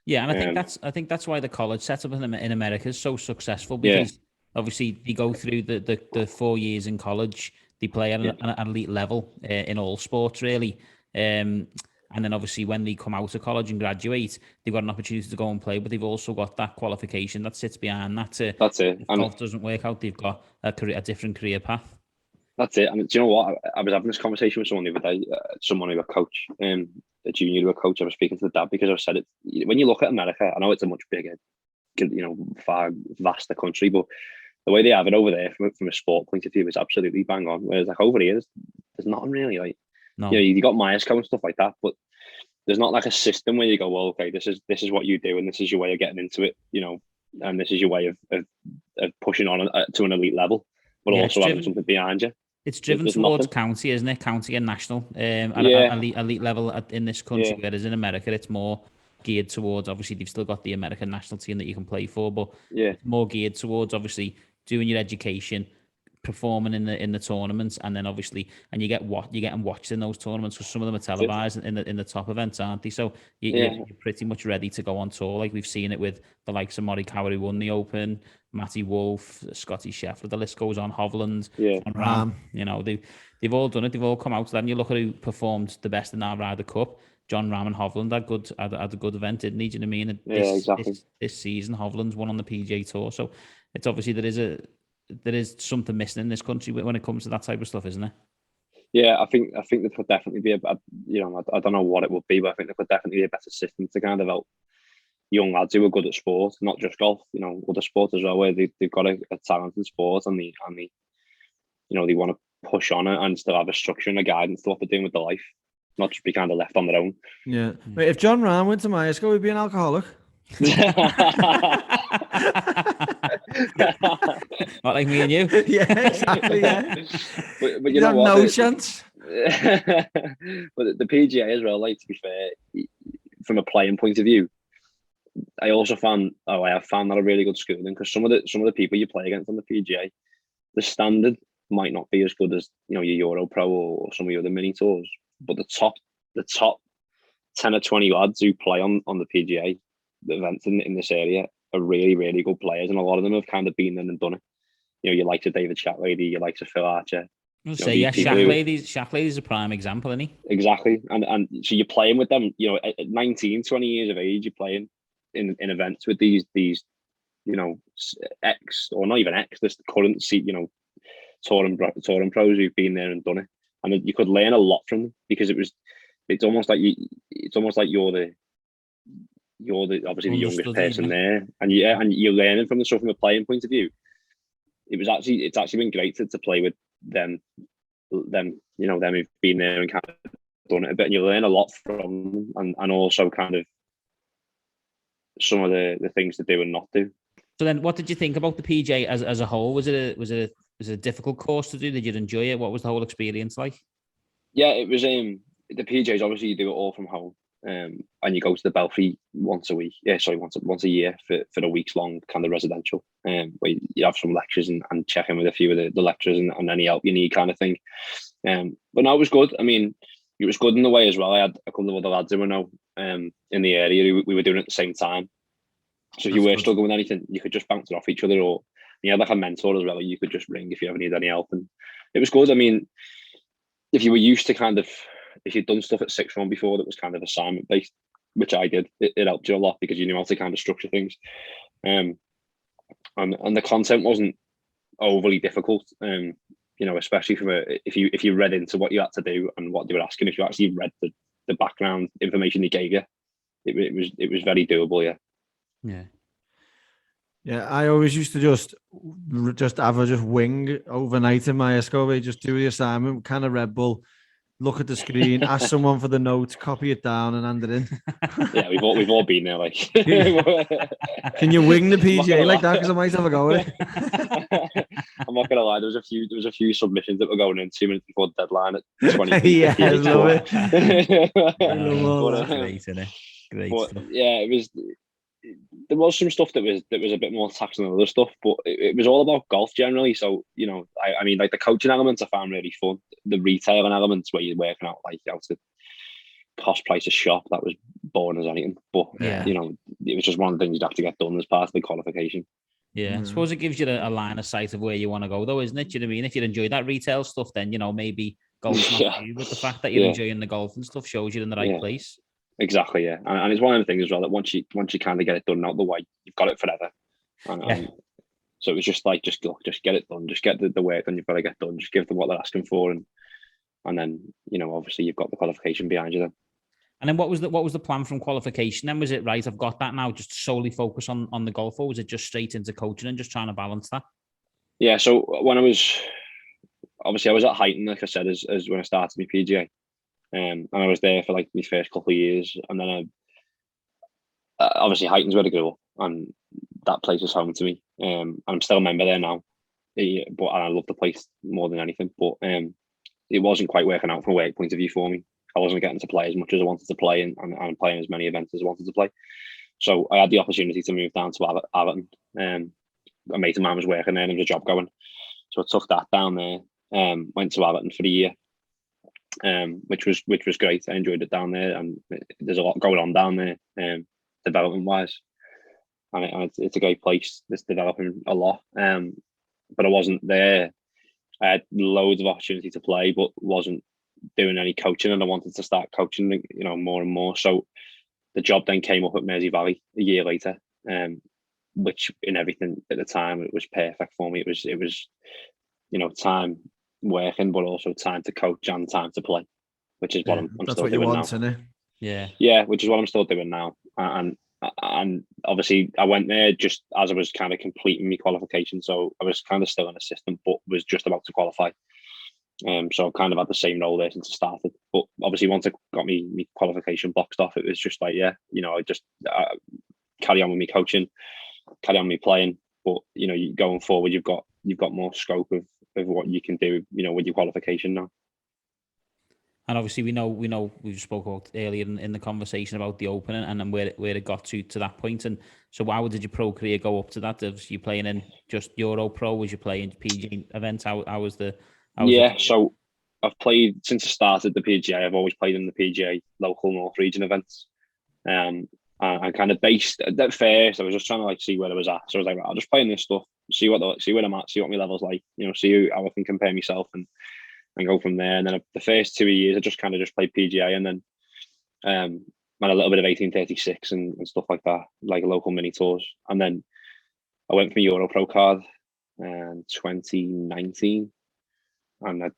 Yeah, and I think that's why the college setup in America is so successful, because obviously they go through the 4 years in college, they play at an elite level in all sports really. And then obviously when they come out of college and graduate, they've got an opportunity to go and play, but they've also got that qualification that sits behind that. That's it. If golf doesn't work out, they've got a different career path. That's it. And do you know what? I was having this conversation with someone the other day, someone who a coach, a junior who a coach. I was speaking to the dad because I said it. When you look at America, I know it's a much bigger, you know, far vaster country, but the way they have it over there from a sport point of view is absolutely bang on. Whereas like over here, there's nothing really like. No. You know, you got Myesco and stuff like that, but there's not like a system where you go, well, okay, this is what you do, and this is your way of getting into it, you know, and this is your way of pushing on to an elite level, but also having something behind you. It's driven towards county, isn't it? County and national, at elite level in this country, whereas in America it's more geared towards. Obviously, they've still got the American national team that you can play for, but it's more geared towards obviously doing your education, performing in the tournaments, and then obviously you're getting watched in those tournaments because some of them are televised in the top events, aren't they? So you're pretty much ready to go on tour. Like we've seen it with the likes of Morikawa who won the Open, Matty Wolff, Scotty Scheffler, the list goes on, Hovland, John Rahm. You know, they've all done it. They've all come out. Then you look at who performed the best in our Ryder Cup. John Rahm and Hovland had a good event, didn't he? Do you know what I mean? Exactly. This season, Hovland's won on the PGA Tour, so it's obviously there is something missing in this country when it comes to that type of stuff, isn't it? Yeah, I think there could definitely be I don't know what it would be, but I think there could definitely be a better system to kind of help young lads who are good at sport, not just golf, you know, other sports as well, where they've got a talent in sport and they you know, they want to push on it and still have a structure and a guidance to what they're doing with their life, not just be kind of left on their own. Yeah. Wait, if John Rahm went to Myesco, he'd be an alcoholic. Not like me and you. Yeah, exactly. Yeah. but you know what? No chance. But the PGA as well, like, to be fair, from a playing point of view, I have found that a really good schooling, because some of the people you play against on the PGA, the standard might not be as good as, you know, your EuroPro or some of your other mini tours, but the top 10 or 20 lads who play on the PGA, the events in this area, are really, really good players, and a lot of them have kind of been there and done it. You know, you like David Shatlady, you like Phil Archer. Shatley's a prime example, isn't he? Exactly, and so you're playing with them. You know, at 19, 20 years of age, you're playing in events with these you know, ex, or not even ex, this current seat, you know, touring pros who've been there and done it, and you could learn a lot from them, because it's almost like you're obviously the youngest person there, and you're learning from the stuff from a playing point of view. It's actually been great to play with them, you know, them who've been there and kind of done it a bit, and you learn a lot from them, and also kind of some of the things to do and not do. So then, what did you think about the PGA as a whole? Was it a difficult course to do? Did you enjoy it? What was the whole experience like? Yeah, it was. The PGA's obviously you do it all from home, and you go to the Belfry once a week. Yeah, sorry, once a year for a week's long kind of residential. Where you have some lectures and check in with a few of the lecturers and any help you need, kind of thing. But no, it was good. I mean, it was good in the way as well. I had a couple of other lads who were now in the area. We were doing it at the same time. So if you were struggling with anything, you could just bounce it off each other, or you had like a mentor as well. You could just ring if you ever need any help, and it was good. I mean, if you were used to if you'd done stuff at 6-1 before that was kind of assignment based, which I did, it helped you a lot, because you knew how to kind of structure things. And the content wasn't overly difficult. especially from if you read into what you had to do and what they were asking, if you actually read the background information they gave you, it was very doable. Yeah, I always used to just wing overnight in my Escovy, just do the assignment, kind of Red Bull, look at the screen, ask someone for the notes, copy it down, and hand it in. Yeah, we've all been there. Like, can you wing the PGA like that? Because I might have a go at it. I'm not gonna lie. There was a few submissions that were going in 2 minutes before the deadline at 20. Yeah, I love it. Great, isn't it? Great but stuff. yeah, it was. There was some stuff that was a bit more taxing than other stuff, but it was all about golf generally. So I mean, like the coaching elements I found really fun. The retailing elements where you're working out like how to cost price a shop, that was boring as anything. But it was just one of the things you'd have to get done as part of the qualification. Yeah, I suppose it gives you a line of sight of where you want to go, though, isn't it? Do you know what I mean? If you enjoy that retail stuff, then maybe golf's not for you, but the fact that you're enjoying the golf and stuff shows you're in the right place. Exactly, yeah, and it's one of the things as well that once you kind of get it done out the way, you've got it forever. And so it was just like just get it done, just get the work done. You've got to get done. Just give them what they're asking for, and then obviously you've got the qualification behind you then. And then what was the plan from qualification? Then was it right? I've got that now. Just solely focus on the golf, or was it just straight into coaching and just trying to balance that? Yeah. So when I was at Heighton, like I said, as when I started my PGA. And I was there for like my first couple of years, and then obviously Heighton's where I grew up, and that place is home to me. I'm still a member there now, but I love the place more than anything. But it wasn't quite working out from a work point of view for me. I wasn't getting to play as much as I wanted to play, and playing as many events as I wanted to play. So I had the opportunity to move down to Everton. A mate of mine was working there, and there was a job going, so I took that down there. Went to Everton for the year. Which was great. I enjoyed it down there, and there's a lot going on down there, development wise, and it's a great place. It's developing a lot. But I wasn't there. I had loads of opportunity to play, but wasn't doing any coaching, and I wanted to start coaching, more and more. So the job then came up at Mersey Valley a year later, which in everything at the time it was perfect for me. It was time working, but also time to coach and time to play, which is what I'm still doing now. Isn't it? Yeah, which is what I'm still doing now. And obviously I went there just as I was kind of completing my qualification, so I was kind of still an assistant, but was just about to qualify. So I kind of had the same role there since I started. But obviously once I got my qualification boxed off, it was just like, I just carry on with me coaching, carry on with me playing. But going forward, you've got more scope of what you can do, with your qualification now. And obviously we know we've spoke about earlier in the conversation about the Open and then where it got to that point. And so how did your pro career go up to that? Was you playing in just EuroPro? Was you playing PGA events? How was the? So I've played since I started the PGA. I've always played in the PGA local North Region events. And kind of based at first, I was just trying to see where I was at. So I was like, I'll just play in this stuff, see where I'm at, see what my level's like, see how I can compare myself and go from there. And then the first 2 years, I just played PGA, and then ran a little bit of 1836 and stuff like that, like local mini tours. And then I went for my EuroPro card in 2019, and I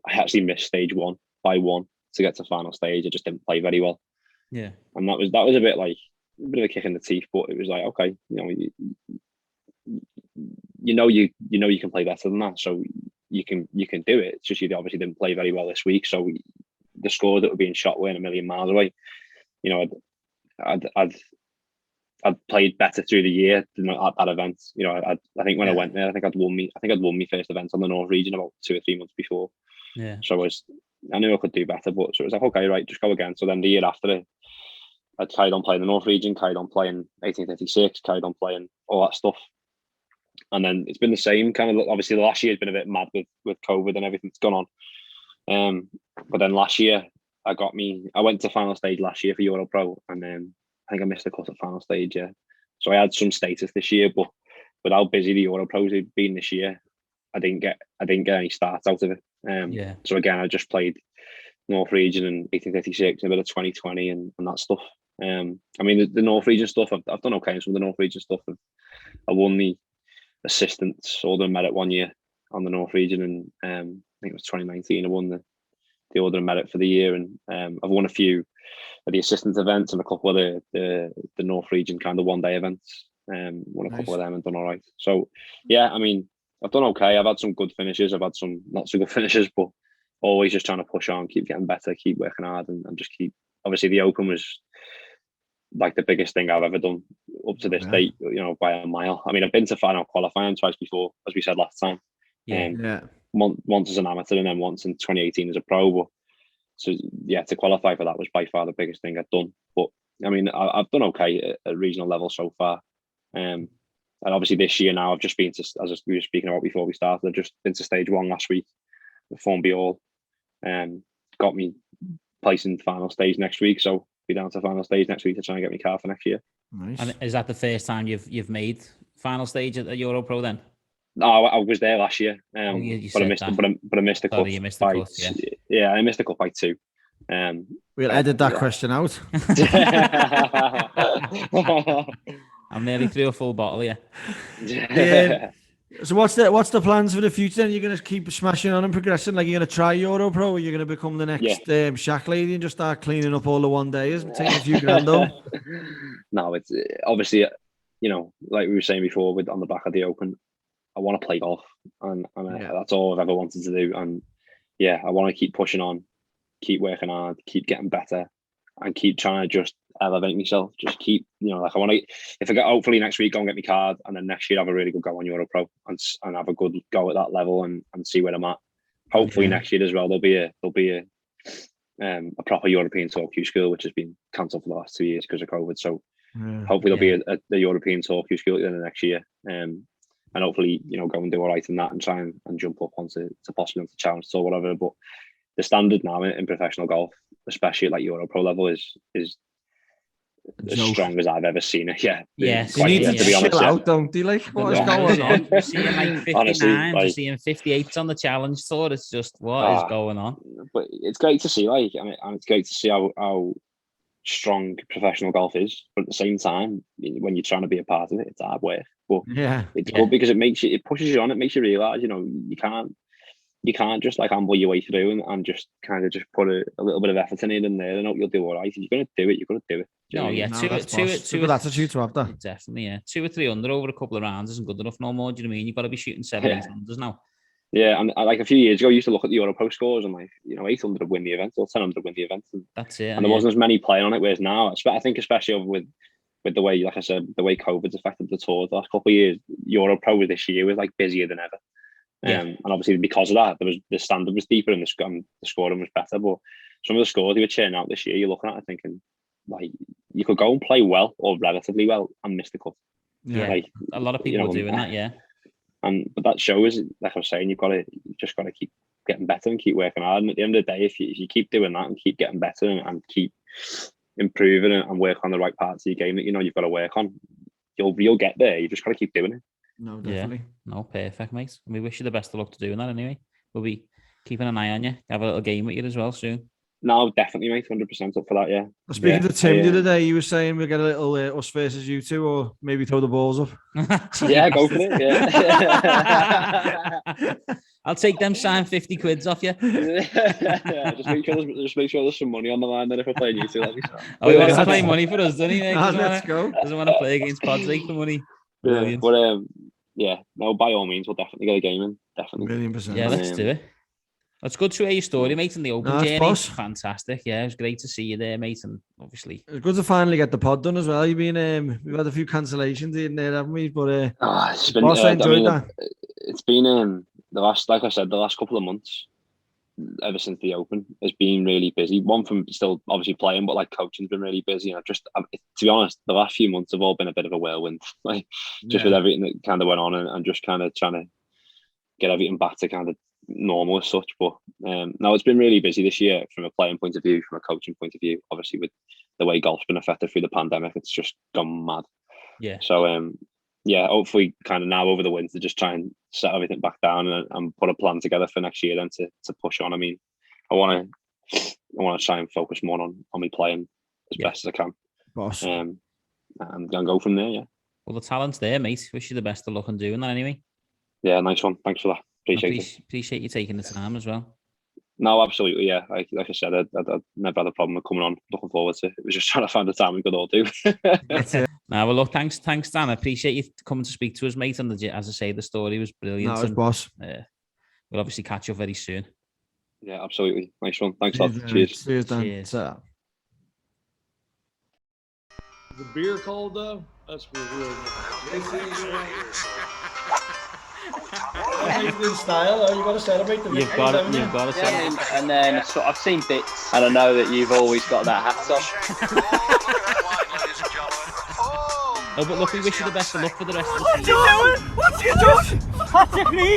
actually missed stage one by one to get to final stage. I just didn't play very well. Yeah, and that was a bit of a kick in the teeth, but it was like, okay, you can play better than that, so you can do it. It's just you obviously didn't play very well this week, so the scores that were being shot weren't a million miles away. I'd played better through the year than at that event. I think when I went there, I think I'd won my first event on the North Region about 2 or 3 months before. Yeah, so I knew I could do better, but so it was like, okay, right, just go again. So then the year after it, I carried on playing the North Region, carried on playing 1836, carried on playing all that stuff. And then it's been the same kind of, obviously the last year has been a bit mad with COVID and everything that's gone on. But then last year I went to final stage last year for EuroPro, and then I think I missed the cut at final stage, yeah. So I had some status this year, but with how busy the EuroPros had been this year, I didn't get any starts out of it. So again, I just played North Region and 1836, a bit of 2020 and that stuff. I mean, the North Region stuff, I've done okay in some of the North Region stuff. I won the assistants Southern Merit one year, on the North Region, and I think it was 2019. I won the Order of Merit for the year, and I've won a few of the assistant events and a couple of the North Region kind of one-day events. Won a couple of them and done all right. So yeah, I mean, I've done okay. I've had some good finishes. I've had some not so good finishes, but always just trying to push on, keep getting better, keep working hard, and just keep. Obviously, the Open was like the biggest thing I've ever done up to this date, by a mile. I mean, I've been to final qualifying twice before, as we said last time. Once as an amateur and then once in 2018 as a pro. But so yeah, to qualify for that was by far the biggest thing I've done. But I mean, I've done okay at regional level so far. And obviously this year now, I've just been to, as we were speaking about before we started, I've just been to stage 1 last week with Formby All. Got me placing final stage next week, so be down to final stage next week to try and get me car for next year. Nice. And is that the first time you've made final stage at the EuroPro then? No, I was there last year, but I missed the cut. You missed the cut, yeah, I missed the cut by 2. We'll edit that question out. I'm nearly through a full bottle, yeah. So what's the plans for the future? Then you're going to keep smashing on and progressing. Like, you're going to try EuroPro, or you're going to become the next Shack lady and just start cleaning up all the one days and taking a few grand home? No, it's obviously, like we were saying before, on the back of the Open, I want to play golf, and that's all I've ever wanted to do. And yeah, I want to keep pushing on, keep working hard, keep getting better, and keep trying to just elevate myself. Just keep, I want to, if I get, hopefully next week, go and get my card, and then next year have a really good go on EuroPro and have a good go at that level and see where I'm at. Hopefully next year as well, there'll be a proper European Tour Q school, which has been cancelled for the last 2 years because of COVID. So hopefully there'll be a European Tour Q school in the next year. And hopefully, go and do all right in that and try and jump up onto possibly onto Challenge Tour or whatever. But the standard now in professional golf, especially at like EuroPro level, is as strong as I've ever seen it. Yeah. You need to be honest. Chill out, don't you? Like, what is going on? We're seeing like 59s, we're seeing 58s on the Challenge Tour. It's just what is going on. But it's great to see, and it's great to see how strong professional golf is. But at the same time, when you're trying to be a part of it, it's hard work. But it's good because it pushes you on. It makes you realise, you can't just like amble your way through and just kind of just put a little bit of effort in it and there, and you'll do all right. If you're going to do it, you're going to do it. That's a good attitude to have that. Definitely, yeah. 2 or 3 under over a couple of rounds isn't good enough no more. Do you know what I mean? You've got to be shooting 7, 8 unders now. Yeah, and like a few years ago, I used to look at the EuroPro scores and 800 would win the event or 1000 win the event. And that's it. And there wasn't as many playing on it, whereas now, I think especially with the way, like I said, the way COVID's affected the tour the last couple of years, EuroPro this year was like busier than ever. And obviously because of that, the standard was deeper and the scoring was better. But some of the scores they were churning out this year, you're looking at it thinking, like, you could go and play well or relatively well and miss the cut. Yeah, like, a lot of people are doing that. Yeah, but that shows, like I was saying, you just got to keep getting better and keep working hard. And at the end of the day, if you keep doing that and keep getting better and keep improving and work on the right parts of your game that you've got to work on, you'll get there. You just got to keep doing it. No, definitely. Yeah. No, perfect, mate. And we wish you the best of luck to doing that anyway. We'll be keeping an eye on you. Have a little game with you as well soon. No, definitely, mate. 100% up for that, yeah. Speaking to Tim the other day, you were saying we'll get a little us versus you two, or maybe throw the balls up. Yeah, go for it, yeah. I'll take them signed 50 quids off you. Yeah, just make sure there's some money on the line then if we're playing you two. Oh, he wants to play money for us, doesn't he? Let's go. Doesn't want to play against Padraig for money. Brilliant. But no, by all means, we'll definitely get a game in. Definitely. 1,000,000%. Yeah, let's do it. It's good to hear your story, mate, in the Open journey. Fantastic. Yeah, it was great to see you there, mate. And obviously, it's good to finally get the pod done as well. You've been, we've had a few cancellations in there, haven't we? But it's been, I enjoyed that. It's been the last couple of months, ever since the Open, has been really busy. One from still obviously playing, but like coaching's been really busy. And to be honest, the last few months have all been a bit of a whirlwind, with everything that kind of went on and just kind of trying to get everything back to kind of normal as such. But no, it's been really busy this year from a playing point of view, from a coaching point of view. Obviously, with the way golf's been affected through the pandemic, it's just gone mad. Yeah. So hopefully, kind of now over the winter, just try and set everything back down and put a plan together for next year, then to push on. I mean, I want to try and focus more on me playing as best as I can. Boss. And go from there. Yeah. Well, the talent's there, mate. Wish you the best of luck on doing that anyway. Yeah, nice one. Thanks for that. Appreciate you taking the time as well. No, absolutely, yeah. Like I said, I'd never had a problem with coming on. Looking forward to it. It was just trying to find the time we could all do. Now, well, look, thanks, Dan. I appreciate you coming to speak to us, mate. And as I say, the story was brilliant. No, it was boss. We'll obviously catch up very soon. Yeah, absolutely. Nice one. Thanks a lot. Cheers. Cheers, Dan. Cheers. The beer cold though? That's really good style. You got to celebrate the You've got it. You've got it. And then so I've seen bits, and I know that you've always got that hat on. Oh, but look, we wish you the best of luck for the rest of the What season. you doing? What you doing? Patrick Lee!